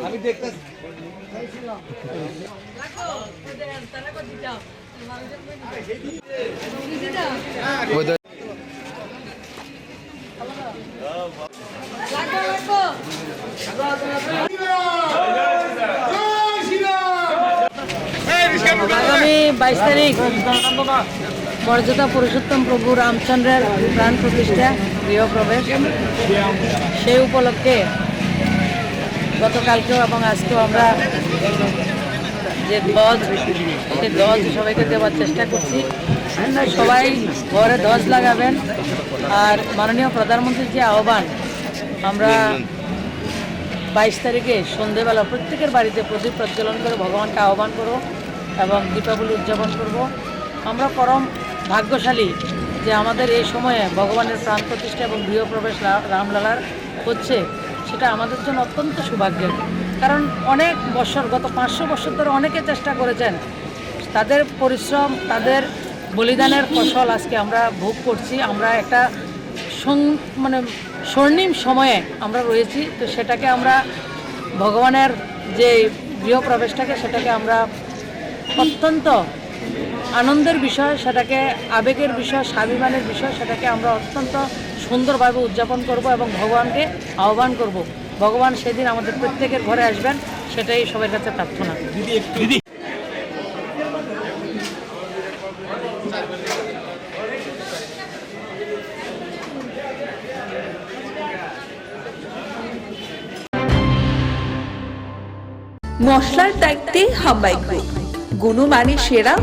আমি দেখতে আগামী 22 তারিখ মর্যাদা পুরুষোত্তম প্রভু রামচন্দ্রের প্রাণ প্রতিষ্ঠা গৃহপ্রবেশ, সেই উপলক্ষে গতকালকেও এবং আজকেও আমরা যে ধ্বজ, সেই ধ্বজ সবাইকে দেওয়ার চেষ্টা করছি। সবাই ঘরে ধ্বজ লাগাবেন। আর মাননীয় প্রধানমন্ত্রীর যে আহ্বান, আমরা 22 তারিখে সন্ধেবেলা প্রত্যেকের বাড়িতে প্রদীপ প্রজ্বলন করে ভগবানকে আহ্বান করব এবং দীপাবলি উদযাপন করব। আমরা পরম ভাগ্যশালী যে আমাদের এই সময়ে ভগবানের প্রাণ প্রতিষ্ঠা এবং গৃহপ্রবেশ রামলালার হচ্ছে, সেটা আমাদের জন্য অত্যন্ত সৌভাগ্যের। কারণ অনেক বছর, গত 500 বছর ধরে অনেকে চেষ্টা করেছেন, তাদের পরিশ্রম, তাদের বলিদানের ফসল আজকে আমরা ভোগ করছি। আমরা একটা স্বর্ণিম সময়ে আমরা রয়েছি। তো সেটাকে আমরা ভগবানের যে গৃহপ্রবেশটাকে, সেটাকে আমরা অত্যন্ত আনন্দের বিষয়, সেটাকে আবেগের বিষয়, স্বাভিমানের বিষয়, সেটাকে আমরা অত্যন্ত সুন্দরভাবে উদযাপন করব এবং ভগবানকে আহ্বান করব। ভগবান সেদিন আমাদের প্রত্যেকের ঘরে আসবেন, সেটাই সবার কাছে প্রার্থনা। মশলার দায়িত্বে হাম্বাই গ্রুপ, গুণমানে সেরা,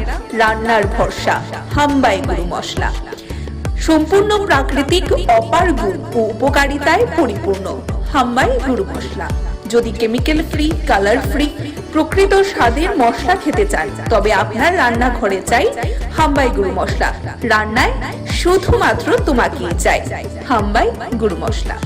রান্নার ভরসা। হাম্বাই গুরু মশলা সম্পূর্ণ প্রাকৃতিক, অপার গুণ ও উপকারিতায় পরিপূর্ণ। হাম্বাই গুরু মশলা। যদি কেমিক্যাল ফ্রি, কালার ফ্রি, প্রকৃত স্বাদের মশলা খেতে চান, তবে আপনার রান্নাঘরে চাই হাম্বাই গুরু মশলা। রান্নায় শুধুমাত্র তোমাকেই চাই হাম্বাই গুরু মশলা।